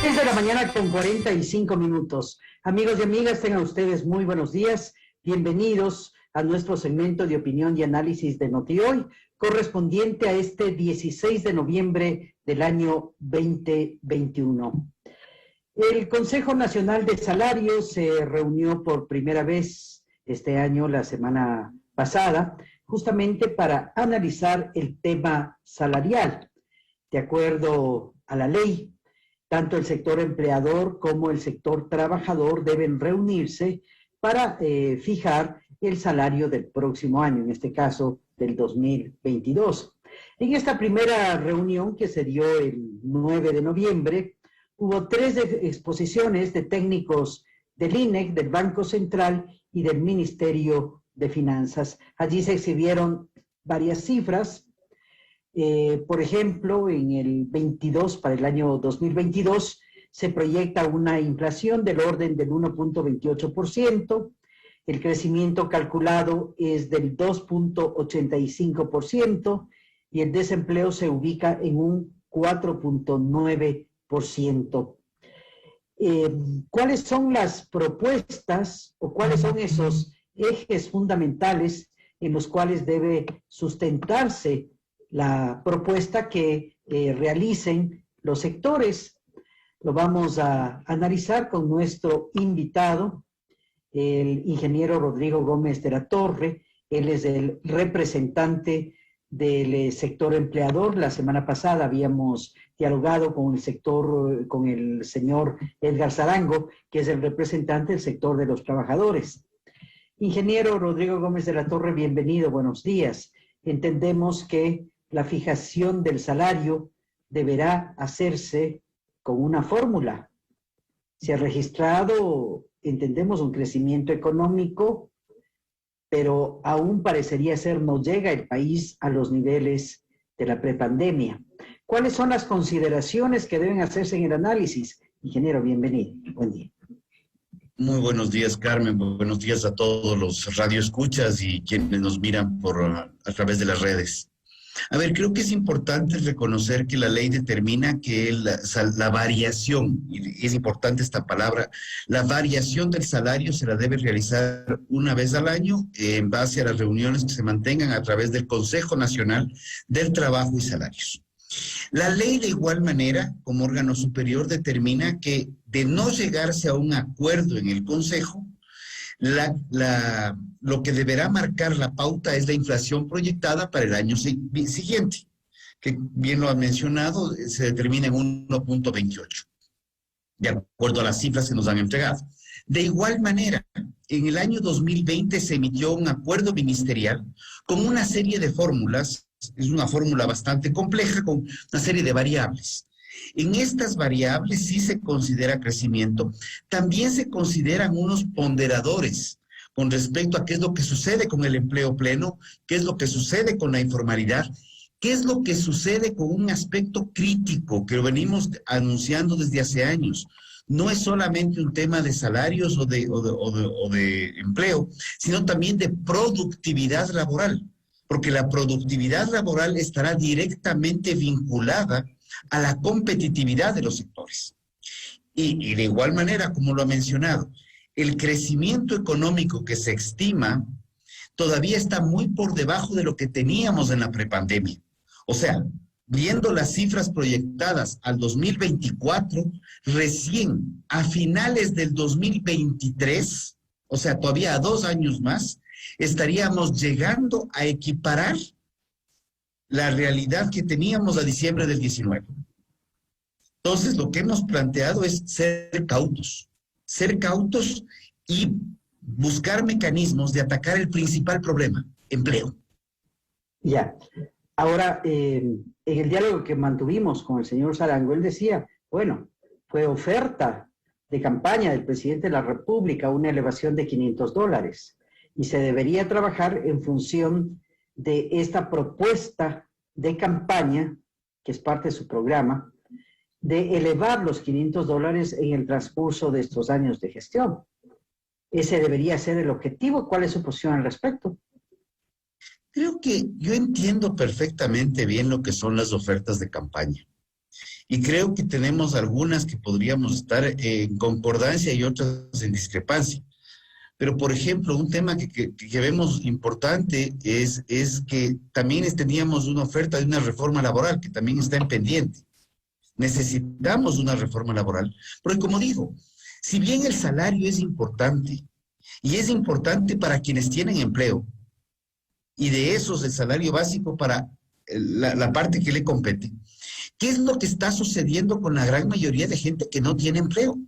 6 de la mañana con 45 minutos. Amigos y amigas, tengan ustedes muy buenos días. Bienvenidos a nuestro segmento de opinión y análisis de NotiHoy, correspondiente a este 16 de noviembre del año 2021. El Consejo Nacional de Salarios se reunió por primera vez este año, la semana pasada, justamente para analizar el tema salarial. De acuerdo a la ley, tanto el sector empleador como el sector trabajador deben reunirse para fijar el salario del próximo año, en este caso del 2022. En esta primera reunión que se dio el 9 de noviembre, hubo 3 exposiciones de técnicos del INEC, del Banco Central y del Ministerio de Finanzas. Allí se exhibieron varias cifras. Por ejemplo, en el 22, para el año 2022, se proyecta una inflación del orden del 1.28%, el crecimiento calculado es del 2.85% y el desempleo se ubica en un 4.9%. ¿Cuáles son las propuestas o cuáles son esos ejes fundamentales en los cuales debe sustentarse la propuesta que realicen los sectores? Lo vamos a analizar con nuestro invitado, el ingeniero Rodrigo Gómez de la Torre. Él es el representante del sector empleador. La semana pasada habíamos dialogado con el sector, con el señor Edgar Zarango, que es el representante del sector de los trabajadores. Ingeniero Rodrigo Gómez de la Torre, bienvenido, buenos días. Entendemos que la fijación del salario deberá hacerse con una fórmula. Se ha registrado, entendemos, un crecimiento económico, pero aún parecería ser no llega el país a los niveles de la prepandemia. ¿Cuáles son las consideraciones que deben hacerse en el análisis? Ingeniero, bienvenido. Buen día. Muy buenos días, Carmen. Buenos días a todos los radioescuchas y quienes nos miran a través de las redes. A ver, creo que es importante reconocer que la ley determina que la variación, y es importante esta palabra, la variación del salario se la debe realizar una vez al año en base a las reuniones que se mantengan a través del Consejo Nacional del Trabajo y Salarios. La ley, de igual manera, como órgano superior, determina que de no llegarse a un acuerdo en el Consejo, lo que deberá marcar la pauta es la inflación proyectada para el año siguiente, que bien lo ha mencionado, se determina en 1.28, de acuerdo a las cifras que nos han entregado. De igual manera, en el año 2020 se emitió un acuerdo ministerial con una serie de fórmulas, es una fórmula bastante compleja, con una serie de variables. En estas variables sí se considera crecimiento. También se consideran unos ponderadores con respecto a qué es lo que sucede con el empleo pleno, qué es lo que sucede con la informalidad, qué es lo que sucede con un aspecto crítico que lo venimos anunciando desde hace años. No es solamente un tema de salarios o de empleo, sino también de productividad laboral, porque la productividad laboral estará directamente vinculada a la competitividad de los sectores. Y de igual manera, como lo ha mencionado, el crecimiento económico que se estima todavía está muy por debajo de lo que teníamos en la prepandemia. O sea, viendo las cifras proyectadas al 2024, recién a finales del 2023, o sea, todavía a 2 años más, estaríamos llegando a equiparar la realidad que teníamos a diciembre del 19. Entonces, lo que hemos planteado es ser cautos y buscar mecanismos de atacar el principal problema, empleo. Ya. Ahora, en el diálogo que mantuvimos con el señor Zarango, él decía, bueno, fue oferta de campaña del presidente de la República una elevación de $500 y se debería trabajar en función de esta propuesta de campaña, que es parte de su programa, de elevar los $500 en el transcurso de estos años de gestión. Ese debería ser el objetivo. ¿Cuál es su posición al respecto? Creo que yo entiendo perfectamente bien lo que son las ofertas de campaña. Y creo que tenemos algunas que podríamos estar en concordancia y otras en discrepancia. Pero, por ejemplo, un tema que vemos importante es que también teníamos una oferta de una reforma laboral que también está en pendiente. Necesitamos una reforma laboral, porque como digo, si bien el salario es importante, y es importante para quienes tienen empleo, y de esos el salario básico para la parte que le compete, ¿qué es lo que está sucediendo con la gran mayoría de gente que no tiene empleo?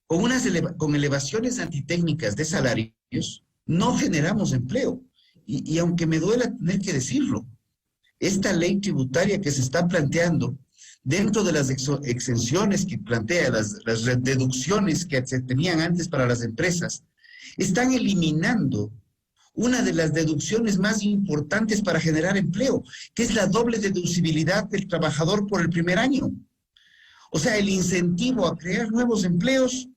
Con elevaciones antitécnicas de salarios, no generamos empleo. Y aunque me duela tener que decirlo, esta ley tributaria que se está planteando, dentro de las exenciones que plantea, las deducciones que se tenían antes para las empresas, están eliminando una de las deducciones más importantes para generar empleo, que es la doble deducibilidad del trabajador por el primer año. O sea, el incentivo a crear nuevos empleos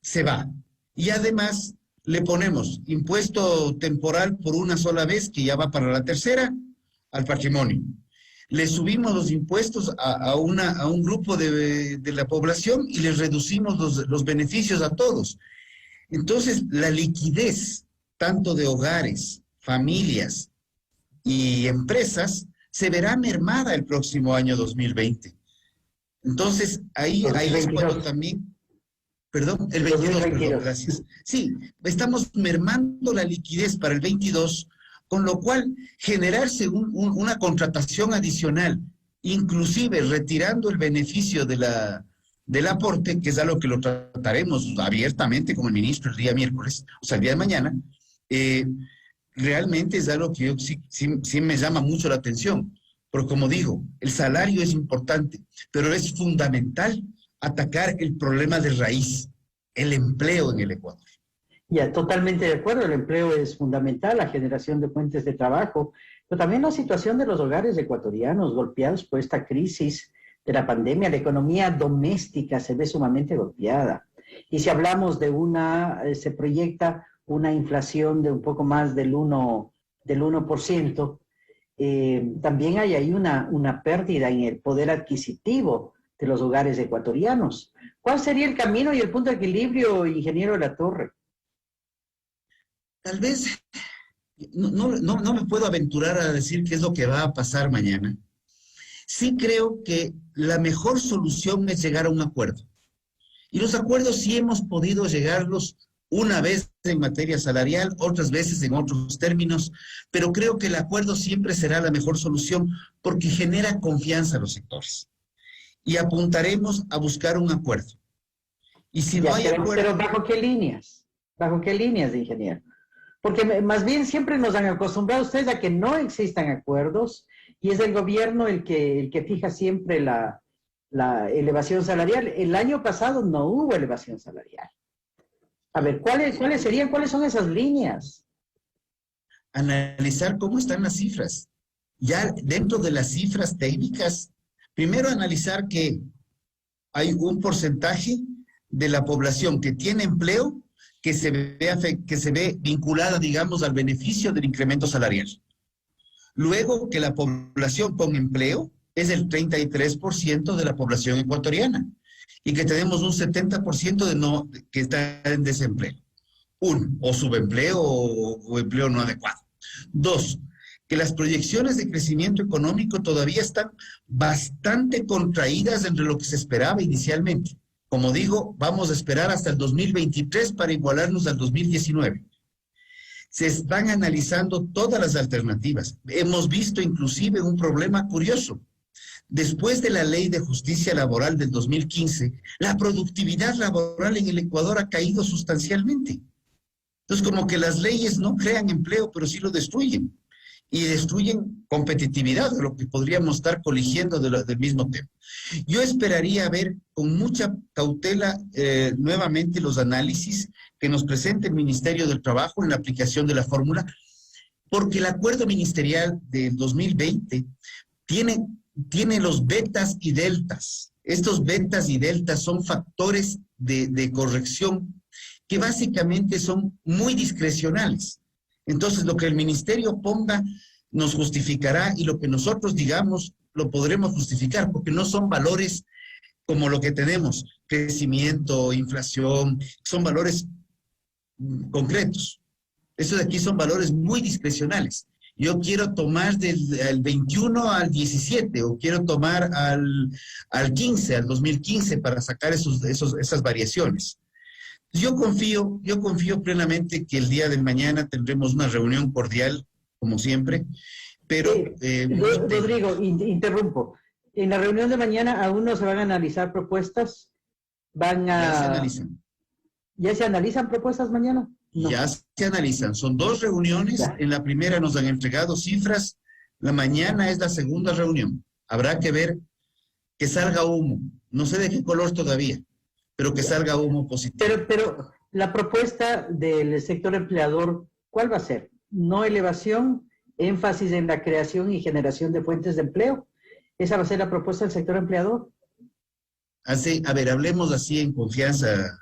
se va. Y además le ponemos impuesto temporal por una sola vez, que ya va para la tercera, al patrimonio. Le subimos los impuestos a un grupo de la población y les reducimos los beneficios a todos. Entonces, la liquidez, tanto de hogares, familias y empresas, se verá mermada el próximo año 2020. Entonces, ahí les puedo también... Perdón, el 22, perdón, gracias. Sí, estamos mermando la liquidez para el 22, con lo cual generarse una contratación adicional, inclusive retirando el beneficio del aporte, que es algo que lo trataremos abiertamente con el ministro el día miércoles, o sea, el día de mañana, realmente es algo que sí me llama mucho la atención. Pero como digo, el salario es importante, pero es fundamental atacar el problema de raíz, el empleo en el Ecuador. Ya, totalmente de acuerdo, el empleo es fundamental, la generación de fuentes de trabajo, pero también la situación de los hogares ecuatorianos golpeados por esta crisis de la pandemia, la economía doméstica se ve sumamente golpeada. Y si hablamos de se proyecta una inflación de un poco más del 1%, también hay ahí una pérdida en el poder adquisitivo de los hogares ecuatorianos. ¿Cuál sería el camino y el punto de equilibrio, ingeniero de la Torre? Tal vez no me puedo aventurar a decir qué es lo que va a pasar mañana. Sí creo que la mejor solución es llegar a un acuerdo. Y los acuerdos sí hemos podido llegarlos una vez en materia salarial, otras veces en otros términos, pero creo que el acuerdo siempre será la mejor solución porque genera confianza a los sectores. Y apuntaremos a buscar un acuerdo. Y si no hay acuerdo... Pero ¿bajo qué líneas? ¿Bajo qué líneas, ingeniero? Porque más bien siempre nos han acostumbrado ustedes a que no existan acuerdos y es el gobierno el que fija siempre la elevación salarial. El año pasado no hubo elevación salarial. A ver, ¿cuáles son esas líneas? Analizar cómo están las cifras. Ya dentro de las cifras técnicas, primero analizar que hay un porcentaje de la población que tiene empleo que se ve vinculada, digamos, al beneficio del incremento salarial. Luego, que la población con empleo es el 33% de la población ecuatoriana y que tenemos un 70% que está en desempleo. O subempleo o empleo no adecuado. Dos, que las proyecciones de crecimiento económico todavía están bastante contraídas entre lo que se esperaba inicialmente. Como digo, vamos a esperar hasta el 2023 para igualarnos al 2019. Se están analizando todas las alternativas. Hemos visto inclusive un problema curioso. Después de la Ley de Justicia Laboral del 2015, la productividad laboral en el Ecuador ha caído sustancialmente. Entonces, como que las leyes no crean empleo, pero sí lo destruyen. Y destruyen competitividad, de lo que podríamos estar coligiendo del mismo tema. Yo esperaría ver con mucha cautela nuevamente los análisis que nos presente el Ministerio del Trabajo en la aplicación de la fórmula, porque el acuerdo ministerial del 2020 tiene los betas y deltas. Estos betas y deltas son factores de corrección que básicamente son muy discrecionales. Entonces, lo que el ministerio ponga nos justificará y lo que nosotros digamos lo podremos justificar, porque no son valores como lo que tenemos, crecimiento, inflación, son valores concretos. Estos de aquí son valores muy discrecionales. Yo quiero tomar del 21 al 17, o quiero tomar al 15, al 2015, para sacar esas variaciones. Yo confío plenamente que el día de mañana tendremos una reunión cordial, como siempre, pero... Rodrigo, interrumpo. En la reunión de mañana aún no se van a analizar propuestas. Ya se analizan. ¿Ya se analizan propuestas mañana? No. Ya se analizan. Son 2 reuniones. Ya. En la primera nos han entregado cifras. La mañana es la segunda reunión. Habrá que ver que salga humo. No sé de qué color todavía, pero que salga humo positivo. Pero la propuesta del sector empleador, ¿cuál va a ser? No elevación, énfasis en la creación y generación de fuentes de empleo. ¿Esa va a ser la propuesta del sector empleador? A ver, hablemos así en confianza.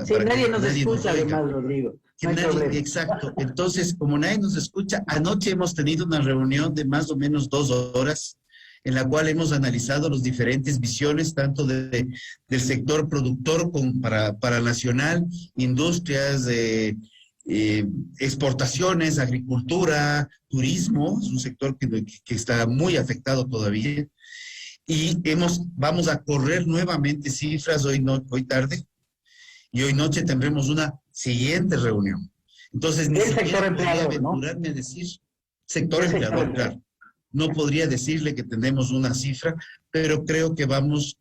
Sí, nadie nos escucha, además, Rodrigo. Exacto. Entonces, como nadie nos escucha, anoche hemos tenido una reunión de más o menos 2 horas en la cual hemos analizado las diferentes visiones, tanto del sector productor para nacional, industrias, exportaciones, agricultura, turismo, es un sector que está muy afectado todavía. Y vamos a correr nuevamente cifras hoy tarde, y hoy noche tendremos una siguiente reunión. Entonces, ni siquiera podría aventurarme a decir sector empleador, claro. No podría decirle que tenemos una cifra, pero creo que vamos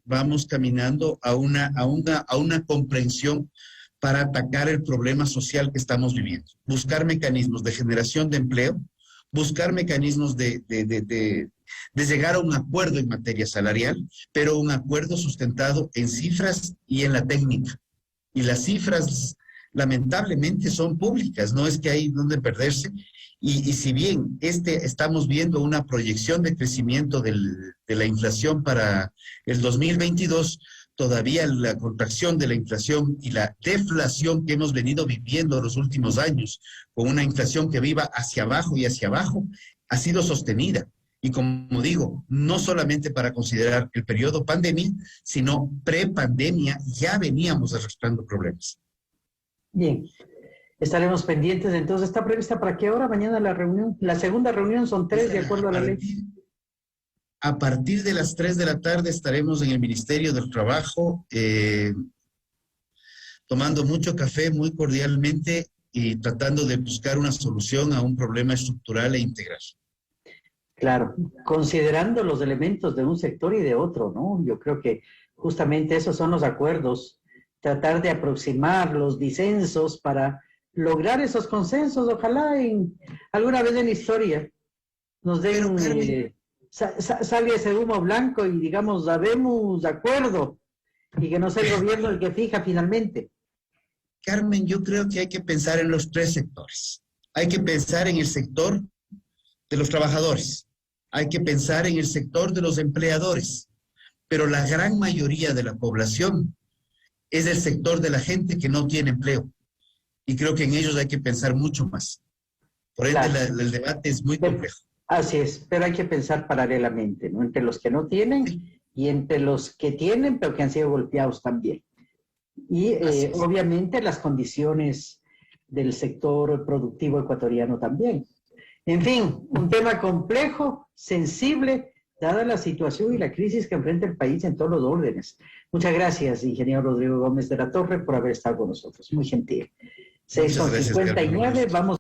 caminando a una comprensión para atacar el problema social que estamos viviendo. Buscar mecanismos de generación de empleo, buscar mecanismos de llegar a un acuerdo en materia salarial, pero un acuerdo sustentado en cifras y en la técnica. Y las cifras, lamentablemente, son públicas, no es que hay donde perderse. Y si bien estamos viendo una proyección de crecimiento de la inflación para el 2022, todavía la contracción de la inflación y la deflación que hemos venido viviendo los últimos años, con una inflación que viva hacia abajo y hacia abajo, ha sido sostenida. Y como digo, no solamente para considerar el periodo pandemia, sino pre-pandemia, ya veníamos arrastrando problemas. Bien, estaremos pendientes. Entonces, ¿está prevista para qué hora mañana la reunión? La segunda reunión son 3, de acuerdo a la ley. A partir de las 3 de la tarde estaremos en el Ministerio del Trabajo, tomando mucho café muy cordialmente y tratando de buscar una solución a un problema estructural e integral. Claro, considerando los elementos de un sector y de otro, ¿no? Yo creo que justamente esos son los acuerdos, tratar de aproximar los disensos para lograr esos consensos. Ojalá alguna vez en la historia nos den, salga ese humo blanco y digamos, habemos de acuerdo, y que no sea el gobierno el que fija finalmente. Carmen, yo creo que hay que pensar en los 3 sectores. Hay que pensar en el sector de los trabajadores. Hay que pensar en el sector de los empleadores, pero la gran mayoría de la población es el sector de la gente que no tiene empleo. Y creo que en ellos hay que pensar mucho más. Por ende, claro, el debate es muy complejo. Así es, pero hay que pensar paralelamente, ¿no? Entre los que no tienen y entre los que tienen, pero que han sido golpeados también. Y obviamente las condiciones del sector productivo ecuatoriano también. En fin, un tema complejo, sensible, dada la situación y la crisis que enfrenta el país en todos los órdenes. Muchas gracias, ingeniero Rodrigo Gómez de la Torre, por haber estado con nosotros. Muy gentil. 6:59, vamos.